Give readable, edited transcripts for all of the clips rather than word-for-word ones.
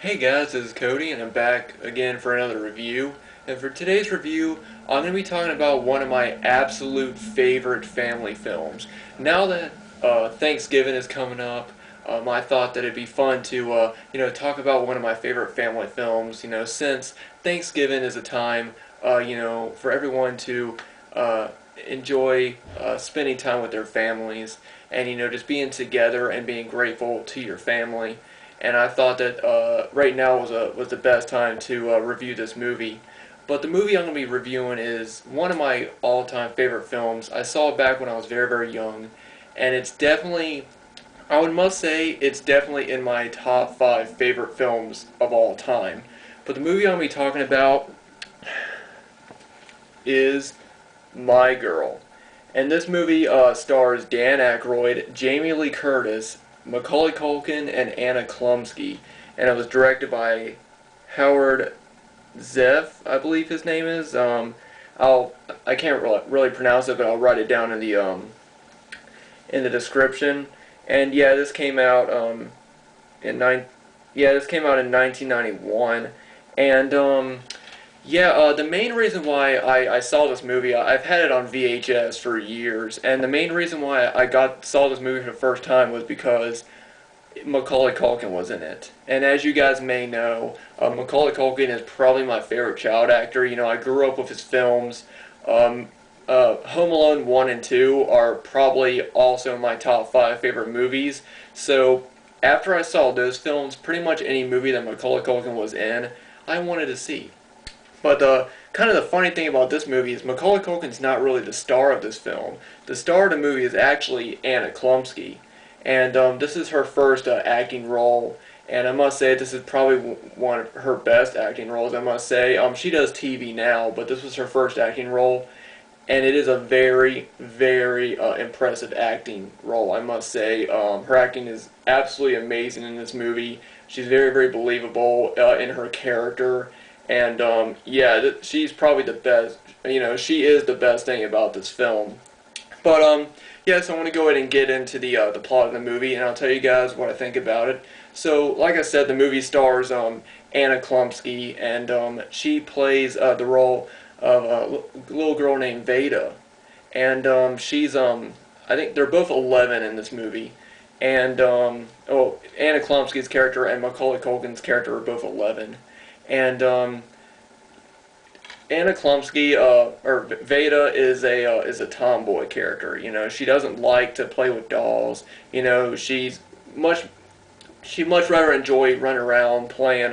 Hey guys, this is Cody and I'm back again for another review. And for today's review, I'm going to be talking about one of my absolute favorite family films. Now that Thanksgiving is coming up, I thought that it'd be fun to talk about one of my favorite family films, since Thanksgiving is a time for everyone to enjoy spending time with their families and just being together and being grateful to your family. And I thought that right now was the best time to review this movie. But the movie I'm going to be reviewing is one of my all-time favorite films. I saw it back when I was very, very young, and it's definitely, must say, it's definitely in my top 5 favorite films of all time. But the movie I'm going to be talking about is My Girl. And this movie stars Dan Aykroyd, Jamie Lee Curtis, Macaulay Culkin, and Anna Chlumsky, and it was directed by Howard Zeff, I believe his name is. I can't really pronounce it, but I'll write it down in the description. And yeah, this came out this came out in 1991, and the main reason why I saw this movie, I've had it on VHS for years, and the main reason why I saw this movie for the first time was because Macaulay Culkin was in it. And as you guys may know, Macaulay Culkin is probably my favorite child actor. I grew up with his films. Home Alone 1 and 2 are probably also my top 5 favorite movies. So after I saw those films, pretty much any movie that Macaulay Culkin was in, I wanted to see. But kind of the funny thing about this movie is Macaulay Culkin's not really the star of this film. The star of the movie is actually Anna Chlumsky. And this is her first acting role. And I must say, this is probably one of her best acting roles, I must say. She does TV now, but this was her first acting role. And it is a very, very impressive acting role, I must say. Her acting is absolutely amazing in this movie. She's very, very believable in her character. And she's probably the best. She is the best thing about this film. But so I want to go ahead and get into the plot of the movie, and I'll tell you guys what I think about it. So, like I said, the movie stars Anna Chlumsky, and she plays the role of a little girl named Veda, and she's I think they're both 11 in this movie, and Anna Chlumsky's character and Macaulay Culkin's character are both 11. And Anna Chlumsky, or Veda, is a tomboy character. She doesn't like to play with dolls. She'd much rather enjoy running around playing,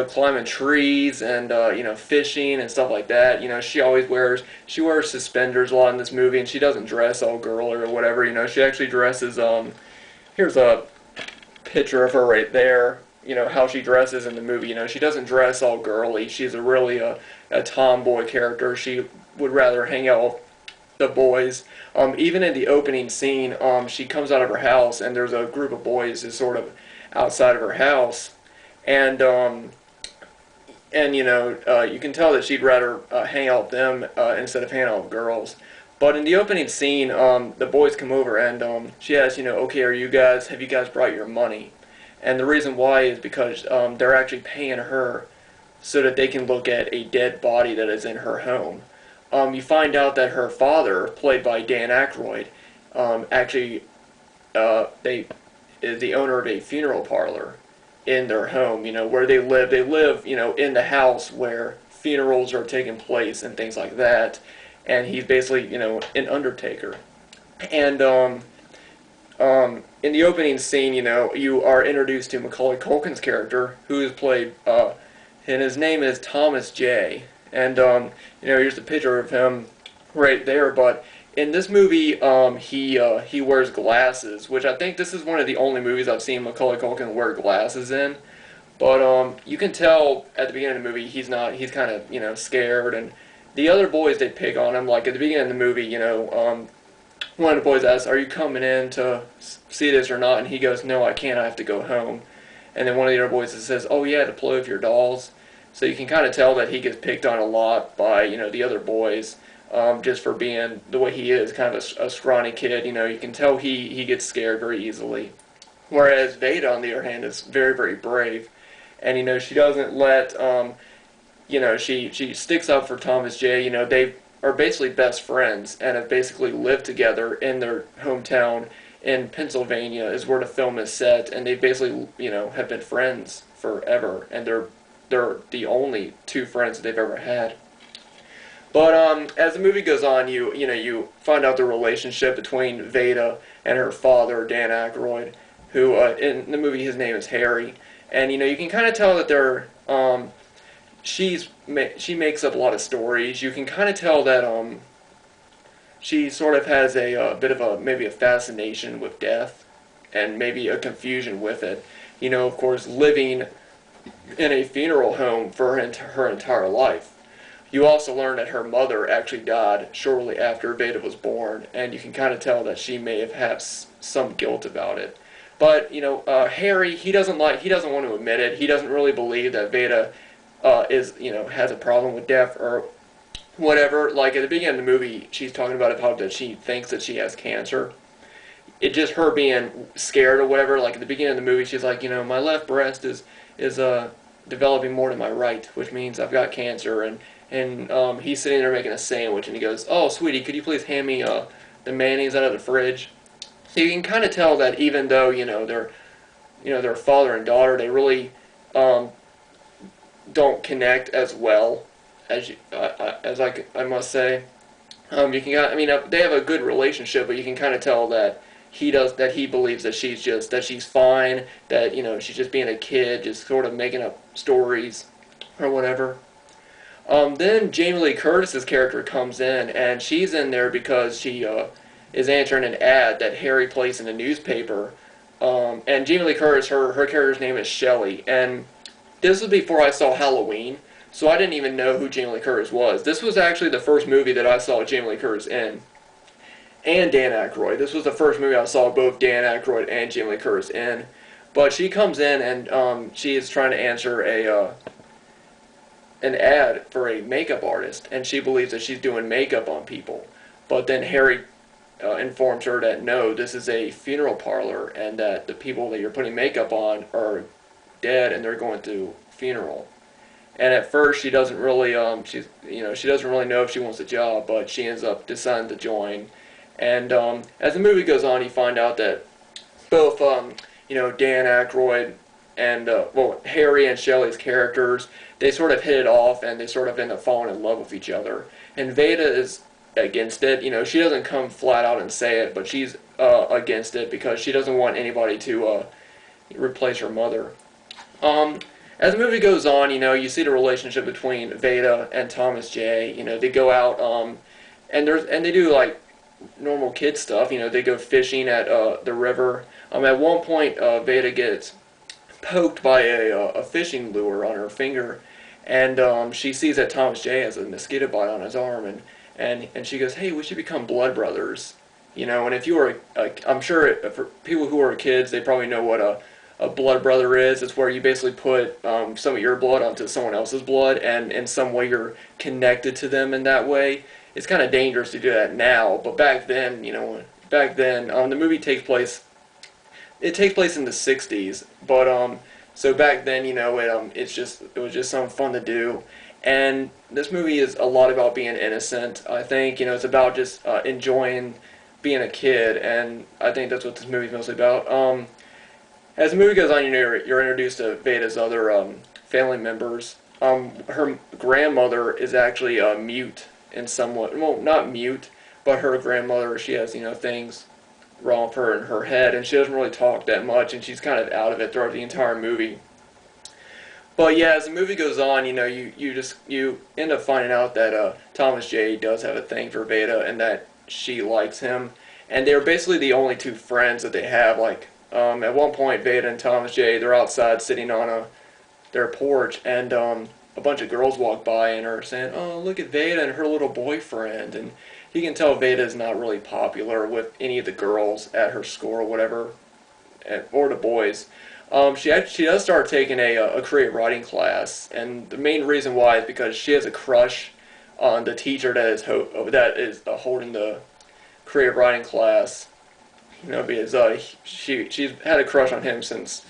climbing trees and fishing and stuff like that. She wears suspenders a lot in this movie, and she doesn't dress all girly or whatever. She actually dresses. Here's a picture of her right there. How she dresses in the movie. She doesn't dress all girly. She's a tomboy character. She would rather hang out with the boys. Even in the opening scene, she comes out of her house, and there's a group of boys just sort of outside of her house, and you can tell that she'd rather hang out with them instead of hanging out with girls. But in the opening scene, the boys come over, and she asks, okay, have you guys brought your money? And the reason why is because they're actually paying her so that they can look at a dead body that is in her home. You find out that her father, played by Dan Aykroyd, actually is the owner of a funeral parlor in their home, where they live. They live, in the house where funerals are taking place and things like that. And he's basically, an undertaker. And in the opening scene, you are introduced to Macaulay Culkin's character, who is played, and his name is Thomas J. And, here's a picture of him right there. But in this movie, he wears glasses, which I think this is one of the only movies I've seen Macaulay Culkin wear glasses in. But you can tell at the beginning of the movie he's kind of, scared. And the other boys, they pick on him. Like, at the beginning of the movie, one of the boys asks, "Are you coming in to see this or not?" And he goes, "No, I can't. I have to go home." And then one of the other boys says, "Oh yeah, to play with your dolls." So you can kind of tell that he gets picked on a lot by the other boys, just for being the way he is, kind of a scrawny kid. You can tell he gets scared very easily. Whereas Veda, on the other hand, is very, very brave. and she doesn't let she sticks up for Thomas J. They are basically best friends and have basically lived together in their hometown in Pennsylvania is where the film is set, and they basically have been friends forever, and they're the only two friends that they've ever had. But as the movie goes on, you find out the relationship between Veda and her father, Dan Aykroyd, who in the movie his name is Harry, and you can kind of tell that they're she makes up a lot of stories. You can kind of tell that she sort of has a bit of maybe a fascination with death, and maybe a confusion with it. Of course, living in a funeral home for her entire life. You also learn that her mother actually died shortly after Veda was born, and you can kind of tell that she may have had some guilt about it. But Harry, he doesn't want to admit it. He doesn't really believe that Veda has a problem with death or whatever. Like at the beginning of the movie, she's talking about how that she thinks that she has cancer. It just her being scared or whatever. Like at the beginning of the movie, she's like, my left breast is developing more than my right, which means I've got cancer. And he's sitting there making a sandwich, and he goes, "Oh, sweetie, could you please hand me the mayonnaise out of the fridge?" So you can kind of tell that even though they're father and daughter, they really don't connect as well as I must say. You can they have a good relationship, but you can kind of tell that he believes that she's fine, that she's just being a kid, just sort of making up stories or whatever. Then Jamie Lee Curtis's character comes in, and she's in there because she is answering an ad that Harry placed in the newspaper. And Jamie Lee Curtis, her character's name is Shelley, and this was before I saw Halloween, so I didn't even know who Jamie Lee Curtis was. This was actually the first movie that I saw Jamie Lee Curtis in, and Dan Aykroyd. This was the first movie I saw both Dan Aykroyd and Jamie Lee Curtis in. But she comes in, and she is trying to answer an ad for a makeup artist, and she believes that she's doing makeup on people. But then Harry informs her that no, this is a funeral parlor, and that the people that you're putting makeup on are dead, and they're going through funeral. And at first, she doesn't really she doesn't really know if she wants the job, but she ends up deciding to join. And as the movie goes on, you find out that both Dan Aykroyd and Harry and Shelley's characters, they sort of hit it off, and they sort of end up falling in love with each other. And Veda is against it. She doesn't come flat out and say it, but she's against it because she doesn't want anybody to replace her mother. As the movie goes on, you see the relationship between Veda and Thomas J. They go out and they do like normal kid stuff. They go fishing at the river. At one point, Veda gets poked by a fishing lure on her finger, and she sees that Thomas J has a mosquito bite on his arm, and she goes, "Hey, we should become blood brothers." And if you were, I'm sure for people who are kids, they probably know what a blood brother is. It's where you basically put some of your blood onto someone else's blood, and in some way you're connected to them in that way. It's kind of dangerous to do that now, but back then, the movie takes place. It takes place in the '60s, but so back then, it was just something fun to do. And this movie is a lot about being innocent. I think it's about just enjoying being a kid, and I think that's what this movie's mostly about. As the movie goes on, you're introduced to Veda's other family members. Her grandmother is actually mute in somewhat, well, not mute, but her grandmother, she has things wrong with her in her head, and she doesn't really talk that much, and she's kind of out of it throughout the entire movie. But yeah, as the movie goes on, you end up finding out that Thomas J does have a thing for Veda, and that she likes him, and they're basically the only two friends that they have. Like at one point, Veda and Thomas J, they're outside sitting on their porch, and a bunch of girls walk by and are saying, "Oh, look at Veda and her little boyfriend," and you can tell Veda is not really popular with any of the girls at her school or whatever, or the boys. She does start taking a creative writing class, and the main reason why is because she has a crush on the teacher that is holding the creative writing class. Because she's had a crush on him since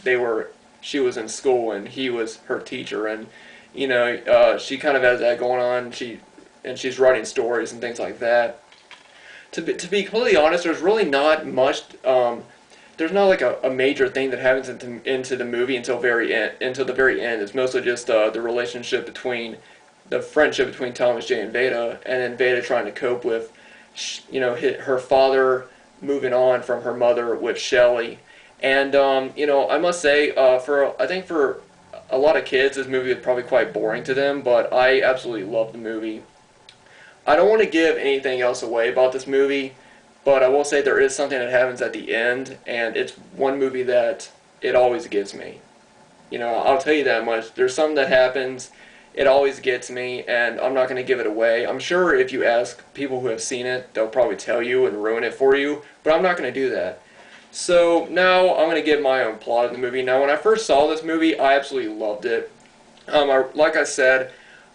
she was in school and he was her teacher, and she kind of has that going on. She's writing stories and things like that. To be completely honest, there's really not much. There's not like a major thing that happens into the movie until the very end. It's mostly just the relationship between the friendship between Thomas J and Veda, and then Veda trying to cope with her father moving on from her mother with Shelley. And I must say, I think for a lot of kids, this movie is probably quite boring to them, but I absolutely love the movie. I don't want to give anything else away about this movie, but I will say there is something that happens at the end, and it's one movie that it always gets me. I'll tell you that much. There's something that happens, it always gets me, and I'm not going to give it away. I'm sure if you ask people who have seen it, they'll probably tell you and ruin it for you, but I'm not going to do that. So now I'm going to give my own plot of the movie. Now, when I first saw this movie, I absolutely loved it. Like I said,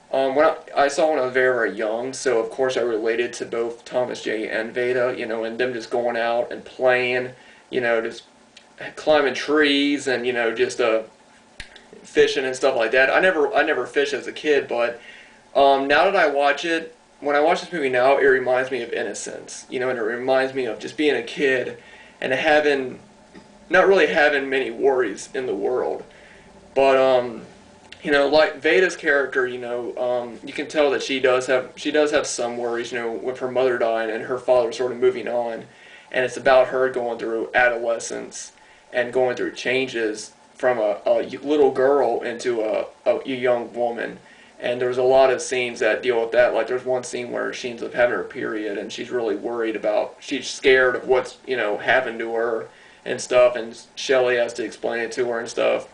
when I saw it when I was very, very young, so of course I related to both Thomas J and Veda, and them just going out and playing, just climbing trees and, just fishing and stuff like that. I never fished as a kid, but now that I watch it, when I watch this movie now, it reminds me of innocence, and it reminds me of just being a kid and not really having many worries in the world. But, like Veda's character, you can tell that she does have some worries, with her mother dying and her father sort of moving on. And it's about her going through adolescence and going through changes from a little girl into a young woman. And there's a lot of scenes that deal with that. Like there's one scene where she ends up having her period and she's really she's scared of what's, happened to her and stuff, and Shelley has to explain it to her and stuff.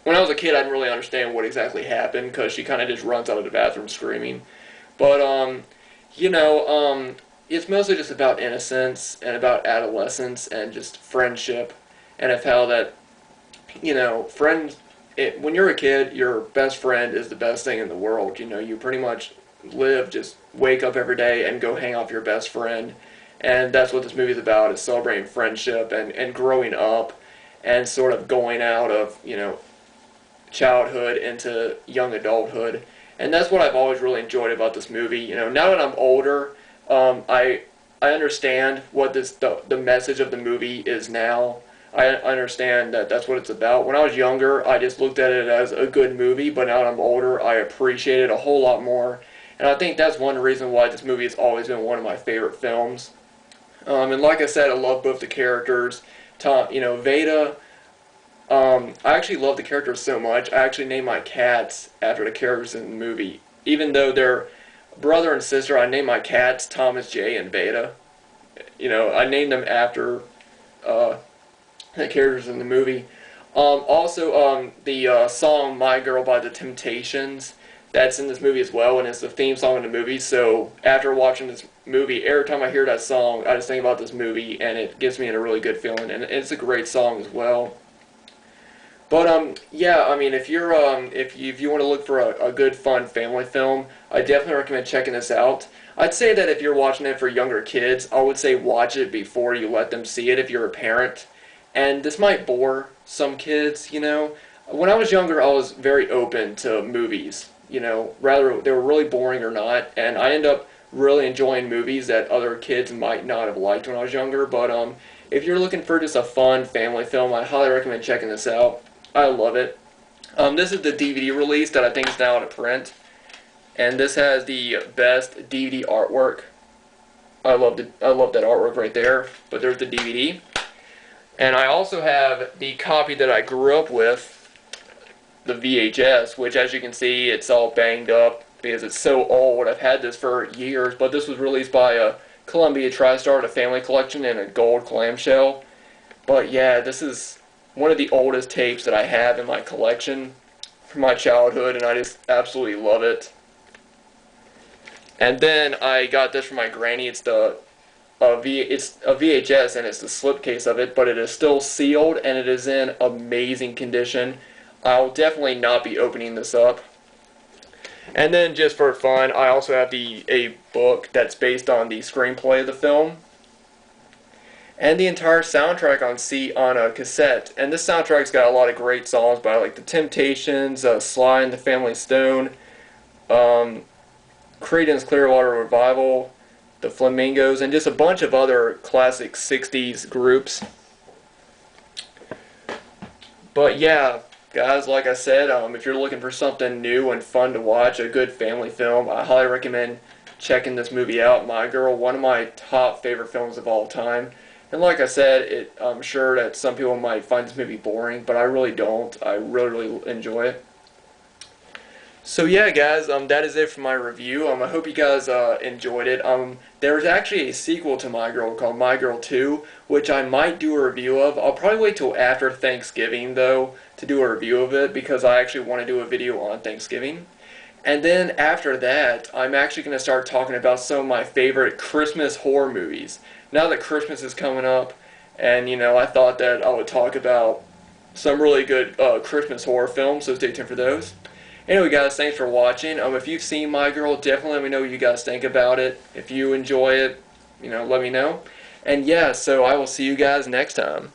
When I was a kid, I didn't really understand what exactly happened because she kind of just runs out of the bathroom screaming. But, it's mostly just about innocence and about adolescence and just friendship and of how that, when you're a kid, your best friend is the best thing in the world. You pretty much just wake up every day and go hang out with your best friend. And that's what this movie is about, is celebrating friendship and growing up and sort of going out of, childhood into young adulthood. And that's what I've always really enjoyed about this movie. Now that I'm older, I understand what the message of the movie is now. I understand that that's what it's about. When I was younger, I just looked at it as a good movie, but now that I'm older, I appreciate it a whole lot more. And I think that's one reason why this movie has always been one of my favorite films. And like I said, I love both the characters. Veda, I actually love the characters so much, I actually named my cats after the characters in the movie. Even though they're brother and sister, I named my cats Thomas J and Veda. I named them after the characters in the movie. Also, the song My Girl by the Temptations, that's in this movie as well, and it's the theme song in the movie. So after watching this movie, every time I hear that song, I just think about this movie, and it gives me a really good feeling, and it's a great song as well. But yeah, I mean, if you want to look for a good, fun family film, I definitely recommend checking this out. I'd say that if you're watching it for younger kids, I would say watch it before you let them see it if you're a parent. And this might bore some kids, When I was younger, I was very open to movies, whether they were really boring or not, and I end up really enjoying movies that other kids might not have liked when I was younger. But if you're looking for just a fun family film, I highly recommend checking this out. I love it. This is the DVD release that I think is now out of print, and this has the best DVD artwork. I love that artwork right there. But there's the DVD, and I also have the copy that I grew up with, the VHS, which, as you can see, it's all banged up because it's so old. I've had this for years, but this was released by Columbia TriStar, a family collection, in a gold clamshell. But yeah, this is one of the oldest tapes that I have in my collection from my childhood, and I just absolutely love it. And then I got this from my granny. It's a VHS, and it's the slipcase of it, but it is still sealed, and it is in amazing condition. I'll definitely not be opening this up. And then, just for fun, I also have a book that's based on the screenplay of the film. and the entire soundtrack on a cassette. And this soundtrack's got a lot of great songs by like the Temptations, Sly and the Family Stone, um, Creedence Clearwater Revival, the Flamingos, and just a bunch of other classic 60s groups. But yeah, guys, like I said, if you're looking for something new and fun to watch, a good family film, I highly recommend checking this movie out. My Girl, one of my top favorite films of all time. And like I said, I'm sure that some people might find this movie boring, but I really don't. I really, really enjoy it. So yeah, guys, that is it for my review. I hope you guys enjoyed it. There was actually a sequel to My Girl called My Girl 2, which I might do a review of. I'll probably wait till after Thanksgiving, though, to do a review of it, because I actually want to do a video on Thanksgiving. And then after that, I'm actually going to start talking about some of my favorite Christmas horror movies. Now that Christmas is coming up, and I thought that I would talk about some really good Christmas horror films, so stay tuned for those. Anyway, guys, thanks for watching. If you've seen My Girl, definitely let me know what you guys think about it. If you enjoy it, let me know. And yeah, so I will see you guys next time.